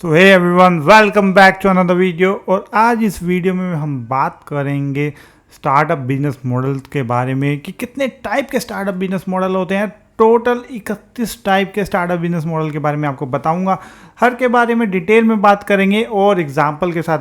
So hey everyone, welcome back to another video. और आज इस वीडियो में हम बात करेंगे स्टार्टअप बिजनेस मॉडल के बारे में कि कितने टाइप के स्टार्टअप बिजनेस मॉडल होते हैं। टोटल 31 टाइप के स्टार्टअप बिजनेस मॉडल के बारे में आपको बताऊंगा। हर के बारे में डिटेल में बात करेंगे और एग्जाम्पल के साथ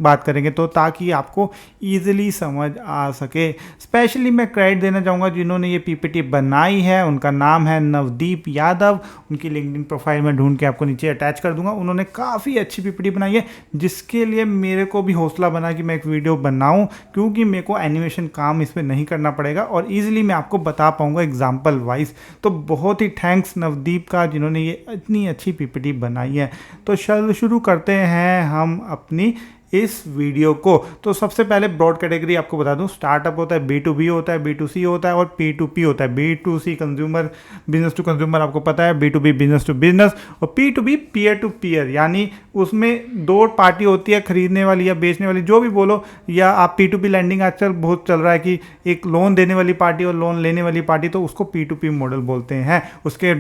बात करेंगे तो ताकि आपको ईजिली समझ आ सके। स्पेशली मैं क्रेडिट देना चाहूँगा जिन्होंने ये पीपीटी बनाई है। उनका नाम है नवदीप यादव। उनकी लिंक्डइन प्रोफाइल में ढूंढ के आपको नीचे अटैच कर दूंगा। उन्होंने काफ़ी अच्छी पीपीटी बनाई है जिसके लिए मेरे को भी हौसला बना कि मैं एक वीडियो बनाऊँ, क्योंकि मेरे को एनिमेशन काम इसमें नहीं करना पड़ेगा और ईजिली मैं आपको बता पाऊँगा एग्जाम्पल वाइज। तो बहुत ही थैंक्स नवदीप का जिन्होंने ये इतनी अच्छी पीपीटी बनाई है। तो शुरू करते हैं हम अपनी इस वीडियो को। तो सबसे पहले ब्रॉड कैटेगरी आपको बता दूं, स्टार्टअप होता है, B2B होता है, B2C होता है और P2P होता है। B2C consumer, business to consumer आपको पता है, B2B बिजनेस टू बिजनेस और P2B पीयर टू पीयर, यानी उसमें दो पार्टी होती है, खरीदने वाली या बेचने वाली, जो भी बोलो। या आप P2P लैंडिंग आजकल बहुत चल रहा है कि एक लोन देने वाली पार्टी और लोन लेने वाली पार्टी, तो उसको P2P मॉडल बोलते हैं। उसके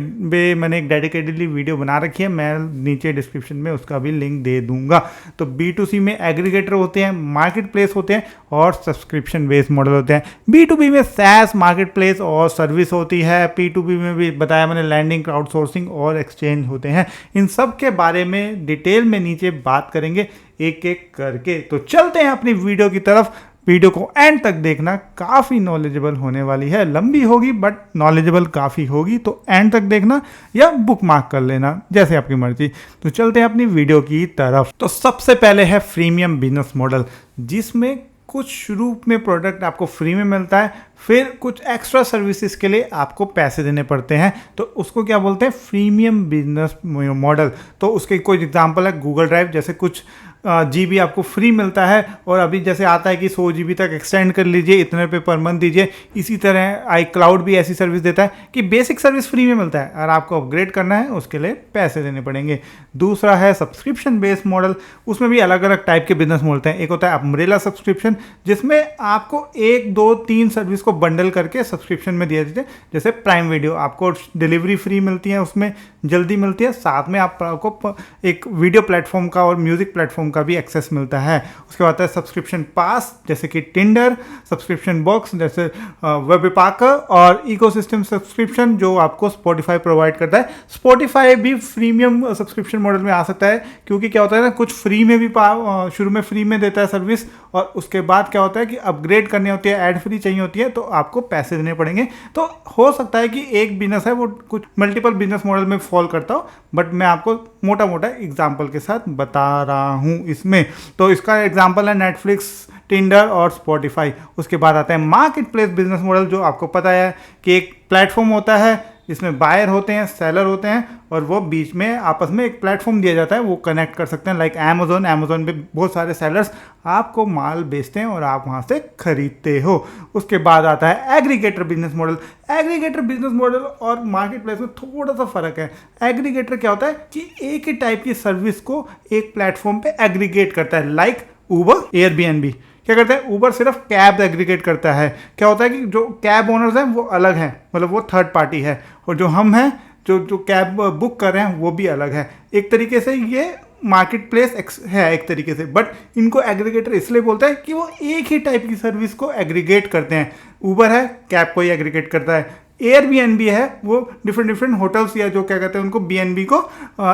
मैंने एक डेडिकेटेडली वीडियो बना रखी है, मैं नीचे डिस्क्रिप्शन में उसका भी लिंक दे दूंगा। तो B2C में एग्रीगेटर होते हैं, मार्केट प्लेस होते हैं और सब्सक्रिप्शन बेस्ड मॉडल होते हैं। B2B में SaaS, मार्केट प्लेस और सर्विस होती है। P2B में भी बताया मैंने लैंडिंग, क्राउडसोर्सिंग और एक्सचेंज होते हैं। इन सब के बारे में डिटेल में नीचे बात करेंगे एक एक करके। तो चलते हैं अपनी वीडियो की तरफ। वीडियो को एंड तक देखना, काफ़ी नॉलेजेबल होने वाली है। लंबी होगी बट नॉलेजेबल काफ़ी होगी, तो एंड तक देखना या बुक मार्क कर लेना, जैसे आपकी मर्जी। तो चलते हैं अपनी वीडियो की तरफ। तो सबसे पहले है फ्रीमियम बिजनेस मॉडल, जिसमें कुछ शुरू में प्रोडक्ट आपको फ्री में मिलता है, फिर कुछ एक्स्ट्रा सर्विसेज के लिए आपको पैसे देने पड़ते हैं। तो उसको क्या बोलते हैं? Freemium business model. तो उसके कोई एग्जांपल है गूगल ड्राइव, जैसे कुछ GB आपको फ्री मिलता है और अभी जैसे आता है कि 100 GB तक एक्सटेंड कर लीजिए, इतने रुपये पर मंथ दीजिए। इसी तरह iCloud भी ऐसी सर्विस देता है कि बेसिक सर्विस फ्री में मिलता है और आपको अपग्रेड करना है उसके लिए पैसे देने पड़ेंगे। दूसरा है सब्सक्रिप्शन बेस्ड मॉडल। उसमें भी अलग अलग टाइप के बिजनेस मॉडल हैं। एक होता है अम्ब्रेला सब्सक्रिप्शन, जिसमें आपको 1, 2, 3 सर्विस को बंडल करके सब्सक्रिप्शन में दिया जाता है। जैसे प्राइम वीडियो, आपको डिलीवरी फ्री मिलती है, उसमें जल्दी मिलती है, साथ में आपको एक वीडियो प्लेटफॉर्म का और म्यूजिक प्लेटफॉर्म का भी एक्सेस मिलता है। उसके बाद है सब्सक्रिप्शन पास, जैसे कि टिंडर, सब्सक्रिप्शन बॉक्स जैसे वेबपाकर, और इकोसिस्टम सब्सक्रिप्शन जो आपको स्पॉटिफाई प्रोवाइड करता है। स्पॉटिफाई भी प्रीमियम सब्सक्रिप्शन मॉडल में आ सकता है, क्योंकि क्या होता है ना, कुछ फ्री में भी शुरू में फ्री में देता है सर्विस, और उसके बाद क्या होता है कि अपग्रेड करनी होती है, एड फ्री चाहिए होती है, तो आपको पैसे देने पड़ेंगे। तो हो सकता है कि एक बिजनेस है वो कुछ मल्टीपल बिजनेस मॉडल में फॉल करता हो, बट मैं आपको मोटा मोटा एग्जाम्पल के साथ बता रहा हूँ इसमें। तो इसका एग्जाम्पल है नेटफ्लिक्स, टिंडर और स्पॉटिफाई। उसके बाद आता है मार्केट प्लेस बिजनेस मॉडल, जो आपको पता है कि एक प्लेटफॉर्म होता है जिसमें बायर होते हैं, सेलर होते हैं, और वो बीच में आपस में एक प्लेटफॉर्म दिया जाता है, वो कनेक्ट कर सकते हैं। लाइक अमेजोन पे बहुत सारे सेलर्स आपको माल बेचते हैं और आप वहाँ से खरीदते हो। उसके बाद आता है aggregator business model. Aggregator business model और मार्केट प्लेस में थोड़ा सा फर्क है। एग्रीगेटर क्या होता है कि एक ही टाइप की सर्विस को एक प्लेटफॉर्म पे एग्रीगेट करता है, लाइक ऊबर, एयरबीएनबी। क्या करता है? ऊबर सिर्फ कैब एग्रीगेट करता है। क्या होता है कि जो कैब ओनर्स हैं वो अलग हैं, मतलब वो थर्ड पार्टी है, और जो हम हैं जो कैब बुक कर रहे हैं वो भी अलग है। एक तरीके से ये मार्केट प्लेस है एक तरीके से, बट इनको एग्रीगेटर इसलिए बोलता है कि वो एक ही टाइप की सर्विस को एग्रीगेट करते हैं। ऊबर है, कैब को ही एग्रीगेट करता है। एयरबीएनबी है, वो डिफरेंट होटल्स या जो क्या कहते हैं उनको BNB को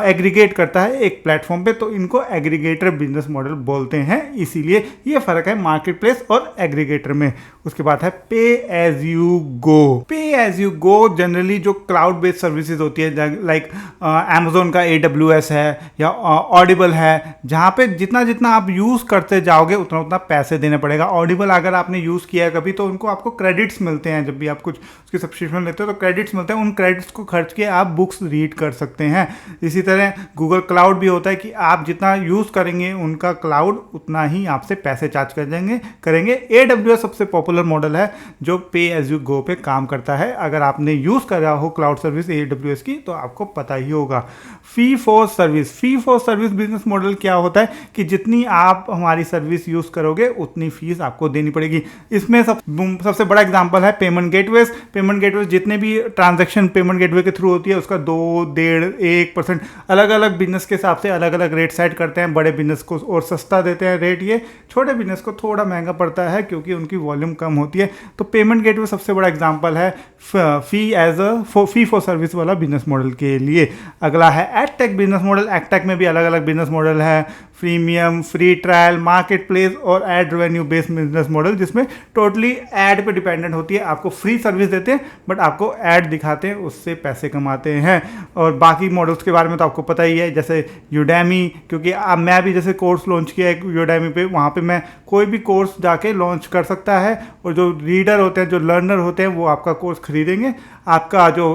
एग्रीगेट करता है एक प्लेटफॉर्म पे, तो इनको एग्रीगेटर बिजनेस मॉडल बोलते हैं। इसीलिए ये फर्क है मार्केट प्लेस और एग्रीगेटर में। उसके बाद है पे as you go. Pay as you go generally जो क्लाउड बेस्ड सर्विसेज होती है, लाइक अमेजोन का AWS है या ऑडिबल है, जहाँ पे जितना जितना आप यूज़ करते जाओगे उतना उतना पैसे देने पड़ेगा। ऑडिबल अगर आपने यूज़ किया है कभी, तो उनको आपको क्रेडिट्स मिलते हैं। जब भी आप कुछ उसकी सब्सक्रिप्शन लेते हो तो क्रेडिट्स मिलते हैं, उन क्रेडिट्स को खर्च के आप बुक्स रीड कर सकते हैं। इसी तरह गूगल क्लाउड भी होता है कि आप जितना यूज़ करेंगे उनका क्लाउड उतना ही आपसे पैसे चार्ज करेंगे। AWS सबसे पॉपुलर मॉडल है जो पे एज यू गो पे काम करता है। अगर आपने यूज़ करा हो क्लाउड सर्विस AWS की तो आपको पता ही होगा। Fee for service business model क्या होता है कि जितनी आप हमारी सर्विस यूज़ करोगे उतनी फीस आपको देनी पड़ेगी। इसमें सबसे बड़ा एग्जांपल है पेमेंट गेटवेज। गेटवे जितने भी ट्रांजैक्शन पेमेंट गेटवे के थ्रू होती है उसका 2, 1.5, 1% अलग अलग बिजनेस के हिसाब से अलग अलग रेट सेट करते हैं। बड़े बिजनेस को और सस्ता देते हैं रेट, ये छोटे बिजनेस को थोड़ा महंगा पड़ता है क्योंकि उनकी वॉल्यूम कम होती है। तो पेमेंट गेटवे सबसे बड़ा एग्जाम्पल है फी फॉर सर्विस वाला बिजनेस मॉडल के लिए। अगला है एडटेक बिजनेस मॉडल। एडटेक में भी अलग अलग बिजनेस मॉडल है, freemium, free trial, market place और ad revenue based business model, जिसमें टोटली एड पे डिपेंडेंट होती है। आपको फ्री सर्विस देते हैं बट आपको एड दिखाते हैं, उससे पैसे कमाते हैं। और बाकी मॉडल्स के बारे में तो आपको पता ही है, जैसे यूडेमी, क्योंकि अब मैं भी जैसे कोर्स लॉन्च किया है यूडेमी पे, वहाँ पे मैं कोई भी कोर्स जाके लॉन्च कर सकता है और जो रीडर होते हैं, जो लर्नर होते हैं, वो आपका कोर्स खरीदेंगे। आपका जो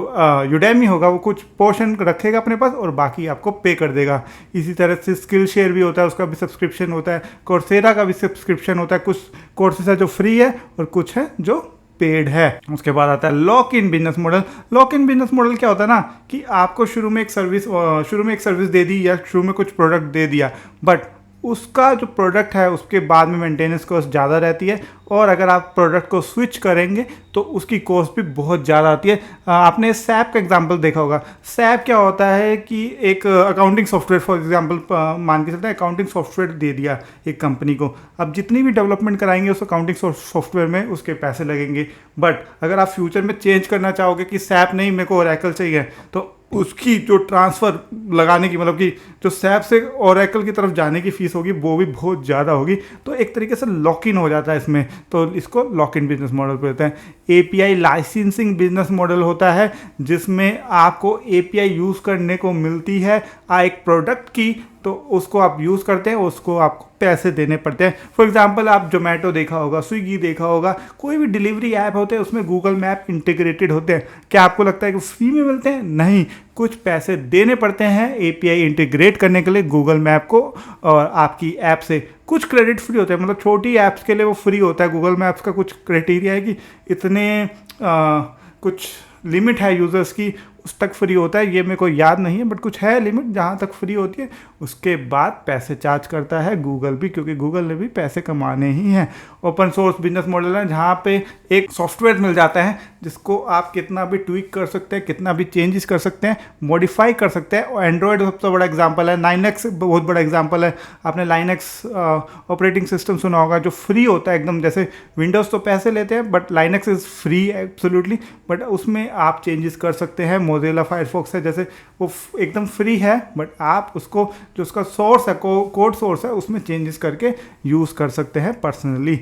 यूडेमी होगा वो कुछ पोर्शन रखेगा अपने पास और बाकी आपको पे कर देगा। इसी तरह से स्किल शेयर भी होता है, उसका भी सब्सक्रिप्शन होता है। कोर्सेरा का भी सब्सक्रिप्शन होता है। कुछ कोर्सेस है जो फ्री है और कुछ है जो पेड है। उसके बाद आता है lock in business model. Lock in business model क्या होता है ना, कि आपको शुरू में एक सर्विस दे दी या शुरू में कुछ प्रोडक्ट दे दिया, बट उसका जो प्रोडक्ट है उसके बाद में मेंटेनेंस कॉस्ट ज़्यादा रहती है, और अगर आप प्रोडक्ट को स्विच करेंगे तो उसकी कॉस्ट भी बहुत ज़्यादा आती है। आपने सैप का एग्जांपल देखा होगा। सैप क्या होता है कि एक अकाउंटिंग सॉफ्टवेयर, फॉर एग्जांपल मान के चलते हैं अकाउंटिंग सॉफ्टवेयर दे दिया एक कंपनी को। अब जितनी भी डेवलपमेंट कराएंगे उस अकाउंटिंग सॉफ्टवेयर में उसके पैसे लगेंगे, बट अगर आप फ्यूचर में चेंज करना चाहोगे कि सैप नहीं, मेरे को ओरेकल चाहिए, तो उसकी जो ट्रांसफ़र लगाने की, मतलब कि जो सैप से ओरेकल की तरफ जाने की फ़ीस होगी वो भी बहुत ज़्यादा होगी। तो एक तरीके से लॉक इन हो जाता है इसमें, तो इसको लॉक इन बिजनेस मॉडल पे होता है। एपीआई लाइसेंसिंग बिजनेस मॉडल होता है, जिसमें आपको एपीआई यूज़ करने को मिलती है एक प्रोडक्ट की, तो उसको आप यूज़ करते हैं, उसको आपको पैसे देने पड़ते हैं। फॉर एग्जांपल आप जोमेटो देखा होगा, स्विगी देखा होगा, कोई भी डिलीवरी ऐप होते हैं उसमें गूगल मैप इंटीग्रेटेड होते हैं। क्या आपको लगता है कि फ्री में मिलते हैं? नहीं, कुछ पैसे देने पड़ते हैं एपीआई इंटीग्रेट करने के लिए गूगल मैप को और आपकी ऐप से। कुछ क्रेडिट फ्री होते हैं, मतलब छोटी ऐप्स के लिए वो फ्री होता है। गूगल मैप्स का कुछ क्राइटेरिया है कि इतने कुछ लिमिट है यूज़र्स की, उस तक फ्री होता है। ये मेरे को याद नहीं है, बट कुछ है लिमिट जहाँ तक फ्री होती है, उसके बाद पैसे चार्ज करता है गूगल भी, क्योंकि गूगल ने भी पैसे कमाने ही हैं। ओपन सोर्स बिजनेस मॉडल है, जहाँ पे एक सॉफ्टवेयर मिल जाता है जिसको आप कितना भी ट्वीक कर सकते हैं, कितना भी चेंजेस कर सकते हैं, मॉडिफाई कर सकते हैं। और एंड्रॉयड सबसे बड़ा एग्जाम्पल है, लाइनक्स बहुत बड़ा एग्जाम्पल है। आपने लाइनक्स ऑपरेटिंग सिस्टम सुना होगा, जो फ्री होता है एकदम। जैसे विंडोज़ तो पैसे लेते हैं, but Linux is free absolutely, but उसमें आप चेंजेस कर सकते हैं। मोज़िला फायरफॉक्स है जैसे, वो एकदम फ्री है, बट आप उसको जो उसका सोर्स है, कोड सोर्स है, उसमें चेंजेस करके यूज़ कर सकते हैं पर्सनली।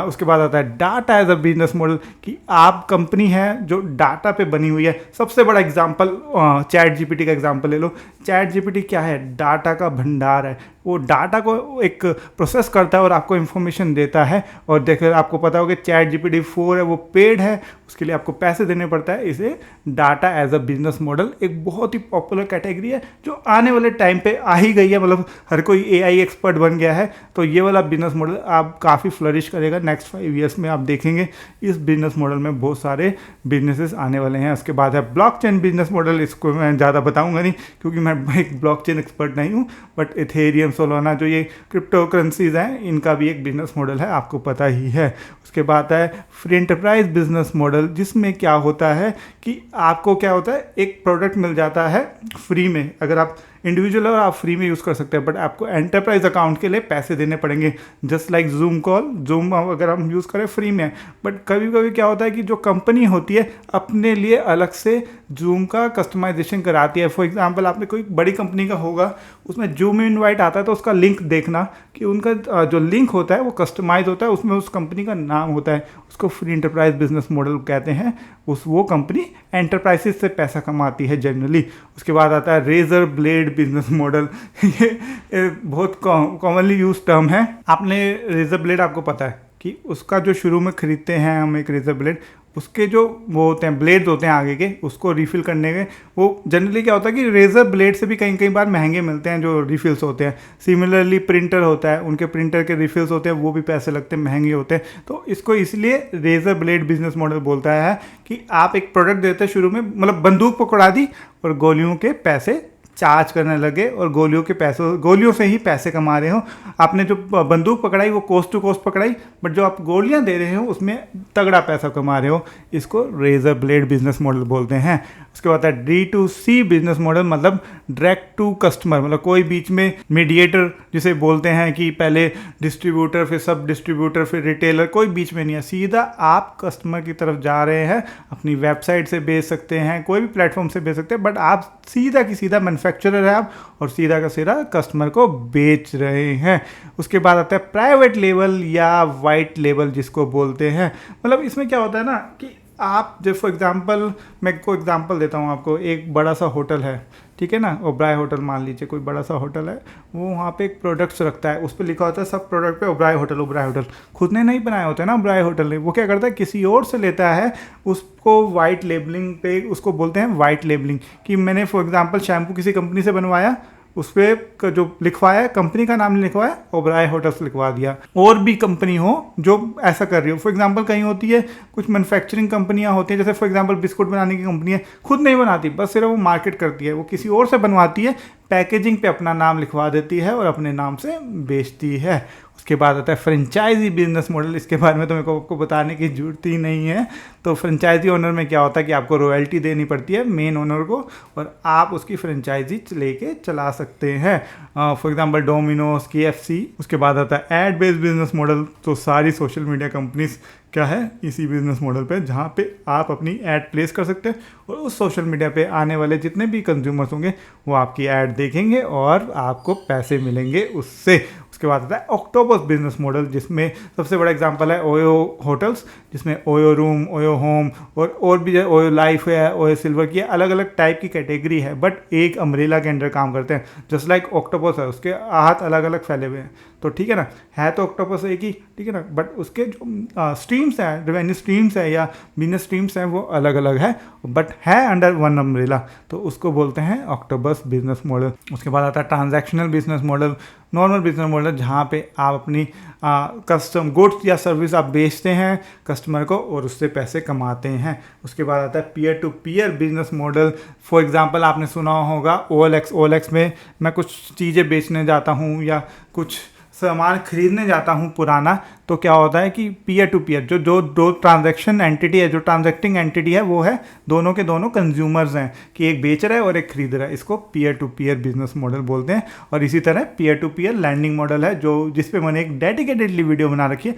उसके बाद आता है data as a business model, कि आप कंपनी है जो डाटा पे बनी हुई है। सबसे बड़ा एग्जांपल चैट जीपीटी का एग्जांपल ले लो। चैट जीपीटी क्या है? डाटा का भंडार है। वो डाटा को एक प्रोसेस करता है और आपको इन्फॉर्मेशन देता है। और देखिए, आपको पता होगा चैट जीपीटी 4 है, वो पेड है, उसके लिए आपको पैसे देने पड़ता है। इसे data as a business model एक बहुत ही पॉपुलर कैटेगरी है, जो आने वाले टाइम पे आ ही गई है। मतलब हर कोई एआई एक्सपर्ट बन गया है, तो ये वाला बिजनेस मॉडल आप काफ़ी फ्लरिश करेगा। नेक्स्ट 5 ईयर्स में आप देखेंगे इस बिजनेस मॉडल में बहुत सारे बिजनेसेस आने वाले हैं। उसके बाद है ब्लॉकचेन बिजनेस मॉडल। इसको मैं ज़्यादा बताऊंगा नहीं, क्योंकि मैं एक ब्लॉकचेन एक्सपर्ट नहीं हूँ, बट इथेरियम, सोलाना, जो ये क्रिप्टो करेंसीज हैं, इनका भी एक बिजनेस मॉडल है, आपको पता ही है। उसके बाद है फ्री एंटरप्राइज बिजनेस मॉडल, जिसमें क्या होता है कि आपको क्या होता है, एक प्रोडक्ट मिल जाता है फ्री में। अगर आप इंडिविजुअल और आप फ्री में यूज़ कर सकते हैं, बट आपको एंटरप्राइज अकाउंट के लिए पैसे देने पड़ेंगे। Just like zoom call, zoom अगर हम यूज़ करें फ्री में, बट कभी कभी क्या होता है कि जो कंपनी होती है अपने लिए अलग से जूम का कस्टमाइजेशन कराती है। फॉर एग्जांपल, आपने कोई बड़ी कंपनी का होगा, उसमें जूम इनवाइट आता है, तो उसका लिंक देखना कि उनका जो लिंक होता है वो कस्टमाइज होता है, उसमें उस कंपनी का नाम होता है। उसको फ्री एंटरप्राइज बिजनेस मॉडल कहते हैं। वो कंपनी एंटरप्राइजेस से पैसा कमाती है जनरली। उसके बाद आता है रेजर ब्लेड बिजनेस मॉडल। ये बहुत कॉमनली यूज टर्म है। आपने रेजर ब्लेड, आपको पता है कि उसका जो शुरू में खरीदते हैं हम एक रेजर ब्लेड, उसके जो वो होते हैं ब्लेड्स होते हैं आगे के, उसको रिफ़िल करने के, वो जनरली क्या होता है कि रेज़र ब्लेड से भी कई बार महंगे मिलते हैं जो रिफ़िल्स होते हैं। सिमिलरली प्रिंटर होता है, उनके प्रिंटर के रिफ़िल्स होते हैं, वो भी पैसे लगते हैं, महंगे होते हैं। तो इसको इसलिए रेज़र ब्लेड बिजनेस मॉडल बोलता है कि आप एक प्रोडक्ट देते हैं शुरू में, मतलब बंदूक पकड़ा दी और गोलियों के पैसे चार्ज करने लगे और गोलियों से ही पैसे कमा रहे हो। आपने जो बंदूक पकड़ाई वो कोस्ट टू कोस्ट पकड़ाई, बट जो आप गोलियां दे रहे हो उसमें तगड़ा पैसा कमा रहे हो। इसको रेजर ब्लेड बिजनेस मॉडल बोलते हैं। उसके बाद है D2C बिजनेस मॉडल, मतलब डायरेक्ट टू कस्टमर, मतलब कोई बीच में मीडिएटर जिसे बोलते हैं कि पहले डिस्ट्रीब्यूटर फिर सब डिस्ट्रीब्यूटर फिर रिटेलर, कोई बीच में नहीं है, सीधा आप कस्टमर की तरफ जा रहे हैं। अपनी वेबसाइट से बेच सकते हैं, कोई भी प्लेटफॉर्म से बेच सकते हैं, बट आप सीधा की सीधा मैन्युफैक्चरर है आप, और सीधा का सीधा कस्टमर को बेच रहे हैं। उसके बाद आता है प्राइवेट लेबल या वाइट लेबल जिसको बोलते हैं। मतलब इसमें क्या होता है ना कि आप जब फॉर एग्जांपल, मैं को एग्जांपल देता हूँ आपको, एक बड़ा सा होटल है, ठीक है ना, ओबराय होटल मान लीजिए, कोई बड़ा सा होटल है, वो वहाँ पे एक प्रोडक्ट्स रखता है, उस पर लिखा होता है सब प्रोडक्ट पे ओबराय होटल। खुद ने नहीं बनाए होते ना ओबराय होटल ने, वो क्या करता है किसी और से लेता है, उसको वाइट लेबलिंग पे, उसको बोलते हैं वाइट लेबलिंग, कि मैंने फॉर एग्जांपल शैम्पू किसी कंपनी से बनवाया, उस पर जो लिखवाया कंपनी का नाम लिखवाया, ओबराय होटल्स लिखवा दिया। और भी कंपनी हो जो ऐसा कर रही हो, फॉर एग्जांपल कहीं होती है कुछ मैन्युफैक्चरिंग कंपनियां होती हैं, जैसे फॉर एग्जांपल बिस्कुट बनाने की कंपनी है, खुद नहीं बनाती, बस सिर्फ वो मार्केट करती है, वो किसी और से बनवाती है, पैकेजिंग पे अपना नाम लिखवा देती है और अपने नाम से बेचती है। उसके बाद आता है फ्रेंचाइजी बिजनेस मॉडल। इसके बारे में तो मेरे को आपको बताने की जरूरत ही नहीं है। तो फ्रेंचाइजी ओनर में क्या होता है कि आपको रॉयल्टी देनी पड़ती है मेन ओनर को, और आप उसकी फ्रेंचाइजी लेके चला सकते हैं, फॉर एग्जांपल डोमिनोज, KFC। उसके बाद आता है एड बेस्ड बिजनेस मॉडल। तो सारी सोशल मीडिया कंपनीज क्या है इसी बिजनेस मॉडल पे, जहाँ पे आप अपनी ऐड प्लेस कर सकते हैं और उस सोशल मीडिया पे आने वाले जितने भी कंज्यूमर्स होंगे वो आपकी ऐड देखेंगे और आपको पैसे मिलेंगे उससे। उसके बाद आता है ऑक्टोपस बिजनेस मॉडल, जिसमें सबसे बड़ा एग्जांपल है ओयो होटल्स, जिसमें ओयो रूम, ओयो होम और भी ओयो लाइफ है, ओयो सिल्वर की अलग अलग टाइप की कैटेगरी है, बट एक अम्ब्रेला के अंडर काम करते हैं। जस्ट लाइक ऑक्टोपस है, उसके हाथ अलग अलग फैले हुए हैं, तो ठीक है ना, है तो ऑक्टोपस एक ही, ठीक है ना, बट उसके जो स्ट्रीम्स हैं, रेवेन्यू स्ट्रीम्स हैं या बिजनेस स्ट्रीम्स हैं वो अलग अलग है, बट है अंडर वन अम्ब्रेला, तो उसको बोलते हैं ऑक्टोपस बिजनेस मॉडल। उसके बाद आता है transactional business model, normal business model, जहाँ पे आप अपनी कस्टम गुड्स या सर्विस आप बेचते हैं कस्टमर को और उससे पैसे कमाते हैं। उसके बाद आता है peer to peer business model. For example आपने सुना होगा OLX में मैं कुछ चीज़ें बेचने जाता हूँ या कुछ सामान खरीदने जाता हूँ पुराना, तो क्या होता है कि पीयर टू पीयर जो दो ट्रांजैक्शन एंटिटी है, जो ट्रांजैक्टिंग एंटिटी है वो है दोनों के दोनों कंज्यूमर्स हैं, कि एक बेच रहा है और एक खरीद रहा है, इसको peer to peer business model बोलते हैं। और इसी तरह peer to peer lending model है, जो जिस पे मैंने एक डेडिकेटेडली वीडियो बना रखी है,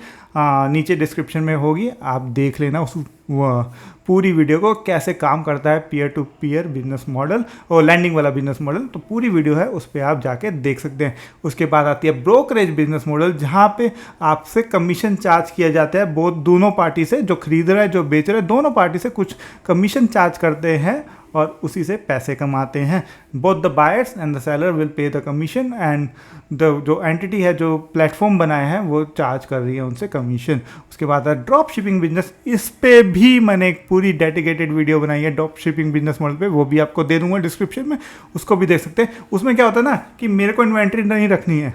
नीचे डिस्क्रिप्शन में होगी, आप देख लेना उस पूरी वीडियो को, कैसे काम करता है peer to peer business model और लैंडिंग वाला बिजनेस मॉडल, तो पूरी वीडियो है उस पर आप जाके देख सकते हैं। उसके बाद आती है ब्रोकरेज बिजनेस मॉडल, जहाँ पे आपसे कमीशन चार्ज किया जाता है, बहुत दोनों पार्टी से, जो खरीद रहा है जो बेच रहा है, दोनों पार्टी से कुछ कमीशन चार्ज करते हैं और उसी से पैसे कमाते हैं। Both the buyers and the seller will pay the commission and जो एंटिटी है जो प्लेटफॉर्म बनाया है वो चार्ज कर रही है उनसे कमीशन। उसके बाद है ड्रॉप शिपिंग बिजनेस, इस पे भी मैंने एक पूरी डेडिकेटेड वीडियो बनाई है ड्रॉप शिपिंग बिजनेस मॉडल पे, वो भी आपको दे दूंगा डिस्क्रिप्शन में, उसको भी देख सकते हैं। उसमें क्या होता है ना कि मेरे को इन्वेंट्री नहीं रखनी है,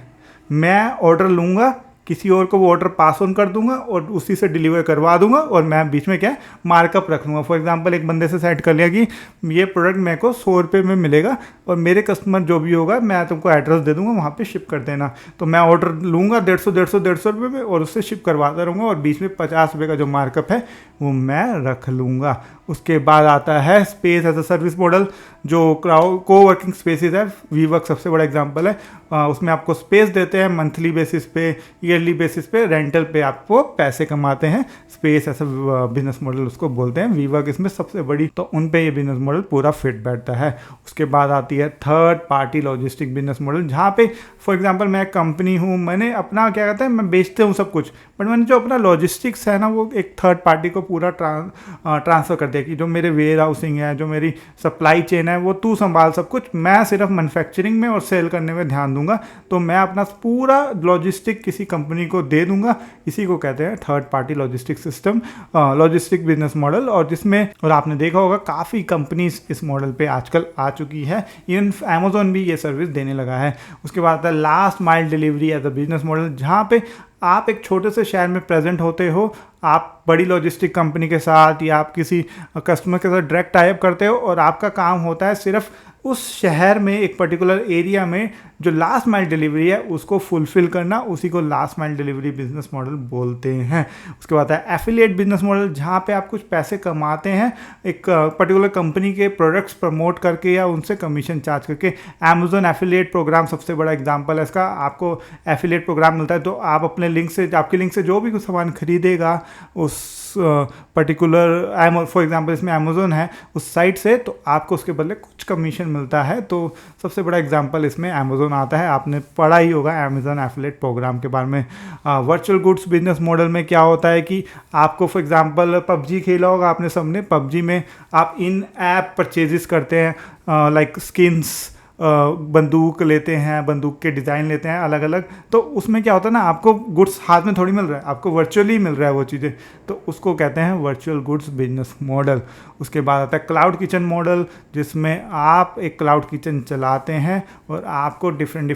मैं ऑर्डर लूँगा, किसी और को वो ऑर्डर पास ऑन कर दूंगा और उसी से डिलीवर करवा दूंगा, और मैं बीच में क्या है मार्कअप रख लूँगा। फॉर एग्जांपल एक बंदे से सेट कर लिया कि ये प्रोडक्ट मेरे को 100 रुपये में मिलेगा और मेरे कस्टमर जो भी होगा मैं तुमको एड्रेस दे दूंगा, वहाँ पे शिप कर देना। तो मैं ऑर्डर लूँगा 150 रुपये में और उससे शिप करवाता रहूँगा, और बीच में 50 रुपये का जो मार्कअप है वो मैं रख लूँगा। उसके बाद आता है space as a service model, जो को वर्किंग स्पेसिस है, वीवर्क सबसे बड़ा एग्जांपल है। उसमें आपको स्पेस देते हैं मंथली बेसिस पे, ईयरली बेसिस पे, रेंटल पे आपको पैसे कमाते हैं। स्पेस ऐसा बिजनेस मॉडल उसको बोलते हैं, वीवर्क इसमें सबसे बड़ी, तो उन पे ये बिजनेस मॉडल पूरा फिट बैठता है। उसके बाद आती है third party logistic business model, जहाँ पे फॉर एग्जांपल मैं कंपनी हूँ, मैंने अपना क्या कहते हैं मैं बेचते हूँ सब कुछ, बट मैंने जो अपना लॉजिस्टिक्स है ना वो एक थर्ड पार्टी को पूरा ट्रांसफ़र कर दिया, कि जो मेरे वेयर हाउसिंग है, जो मेरी सप्लाई चेन है वो तू संभाल सब कुछ, मैं सिर्फ मैन्युफैक्चरिंग में और सेल करने में ध्यान दूंगा। तो मैं अपना पूरा लॉजिस्टिक किसी कंपनी को दे दूंगा, इसी को कहते हैं third party logistic system, logistic business model. और जिसमें, और आपने देखा होगा काफ़ी कंपनीज इस मॉडल पे आजकल आ चुकी है, इवन अमेजोन भी ये सर्विस देने लगा है। उसके बाद आता है last mile delivery as a business model, जहाँ पे आप एक छोटे से शहर में प्रेजेंट होते हो, आप बड़ी लॉजिस्टिक कंपनी के साथ या आप किसी कस्टमर के साथ डायरेक्ट टाइप करते हो और आपका काम होता है सिर्फ उस शहर में एक पर्टिकुलर एरिया में जो लास्ट माइल डिलीवरी है उसको फुलफिल करना, उसी को last mile delivery business model बोलते हैं। उसके बाद है एफिलिएट बिजनेस मॉडल, जहाँ पे आप कुछ पैसे कमाते हैं एक पर्टिकुलर कंपनी के प्रोडक्ट्स प्रमोट करके या उनसे कमीशन चार्ज करके। अमेजोन एफिलिएट प्रोग्राम सबसे बड़ा एग्जांपल है इसका। आपको एफिलिएट प्रोग्राम मिलता है तो आप अपने लिंक से, आपके लिंक से जो भी कुछ सामान खरीदेगा उस पर्टिकुलर फॉर एग्जांपल इसमें अमेजोन है उस साइट से, तो आपको उसके बदले कुछ कमीशन मिलता है। तो सबसे बड़ा एग्जांपल इसमें अमेजोन आता है। आपने पढ़ा ही होगा अमेजोन एफिलिएट प्रोग्राम के बारे में। वर्चुअल गुड्स बिजनेस मॉडल में क्या होता है कि आपको फॉर एग्जांपल पबजी खेला होगा आपने सबने। पबजी में आप इन ऐप परचेजेस करते हैं, लाइक स्किन्स, बंदूक लेते हैं, बंदूक के डिज़ाइन लेते हैं अलग अलग। तो उसमें क्या होता है ना, आपको गुड्स हाथ में थोड़ी मिल रहा है, आपको वर्चुअली मिल रहा है वो चीज़ें, तो उसको कहते हैं वर्चुअल गुड्स बिजनेस मॉडल। उसके बाद आता है क्लाउड किचन मॉडल, जिसमें आप एक क्लाउड किचन चलाते हैं और आपको डिफरेंट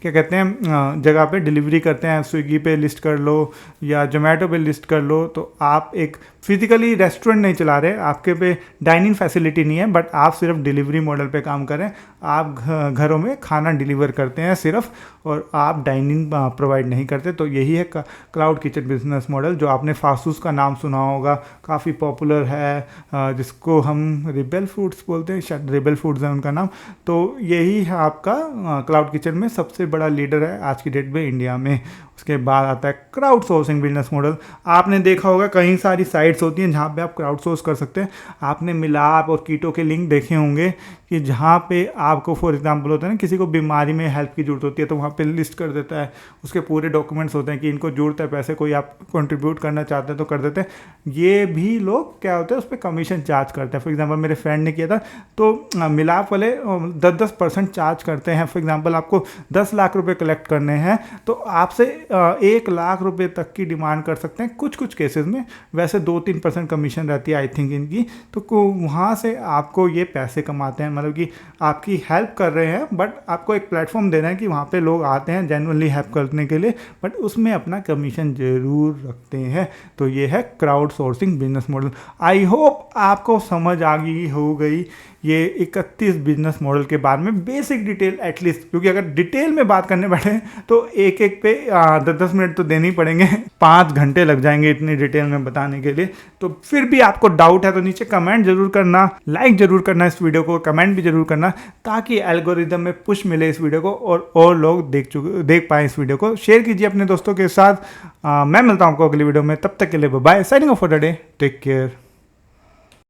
क्या कहते हैं जगह पे डिलीवरी करते हैं। स्विगी पे लिस्ट कर लो या जोमेटो पे लिस्ट कर लो। तो आप एक फिजिकली रेस्टोरेंट नहीं चला रहे, आपके पे डाइनिंग फैसिलिटी नहीं है, बट आप सिर्फ डिलीवरी मॉडल पे काम करें। आप घरों में खाना डिलीवर करते हैं सिर्फ, और आप डाइनिंग प्रोवाइड नहीं करते। तो यही है क्लाउड किचन बिजनेस मॉडल, जो आपने फासूस का नाम सुना होगा, काफ़ी पॉपुलर है, जिसको हम रिबेल फूड्स बोलते हैं, शायद रिबेल फूड्स है उनका नाम। तो यही है आपका क्लाउड किचन में सबसे बड़ा लीडर है आज की डेट में इंडिया में। उसके बाद आता है क्राउड सोर्सिंग बिजनेस मॉडल। आपने देखा होगा कई सारी साइट्स होती हैं जहाँ पे आप क्राउड सोर्स कर सकते हैं। आपने मिलाप और कीटो के लिंक देखे होंगे कि जहाँ पे आपको फॉर एग्जांपल होता है ना, किसी को बीमारी में हेल्प की जरूरत होती है तो वहाँ पे लिस्ट कर देता है, उसके पूरे डॉक्यूमेंट्स होते हैं कि इनको जरूरत है पैसे, कोई आप कंट्रीब्यूट करना चाहते हैं तो कर देते हैं। ये भी लोग क्या होता है उस पर कमीशन चार्ज करते हैं। फॉर एग्जाम्पल मेरे फ्रेंड ने किया था, तो मिलाप वाले 10% चार्ज करते हैं। फॉर एग्जाम्पल आपको 10 लाख रुपये कलेक्ट करने हैं तो आपसे 1 लाख रुपए तक की डिमांड कर सकते हैं कुछ केसेस में। वैसे 2-3% कमीशन रहती है आई थिंक इनकी। तो वहाँ से आपको ये पैसे कमाते हैं, मतलब कि आपकी हेल्प कर रहे हैं, बट आपको एक प्लेटफॉर्म देना है कि वहाँ पे लोग आते हैं जेन्युइनली हेल्प करने के लिए, बट उसमें अपना कमीशन जरूर रखते हैं। तो ये है crowd sourcing business model. I hope आपको समझ आ गई हो गई ये 31 बिजनेस मॉडल के बारे में बेसिक डिटेल एटलीस्ट, क्योंकि अगर डिटेल में बात करने बैठे तो एक पे 10-10 मिनट तो देने ही पड़ेंगे, 5 घंटे लग जाएंगे इतनी डिटेल में बताने के लिए। तो फिर भी आपको डाउट है तो नीचे कमेंट जरूर करना, लाइक जरूर करना इस वीडियो को, कमेंट भी जरूर करना, ताकि एल्गोरिदम में पुश मिले इस वीडियो को और लोग देख पाए इस वीडियो को। शेयर कीजिए अपने दोस्तों के साथ। मैं मिलता हूँ आपको अगली वीडियो में, तब तक के लिए bye, signing off for the day, take care.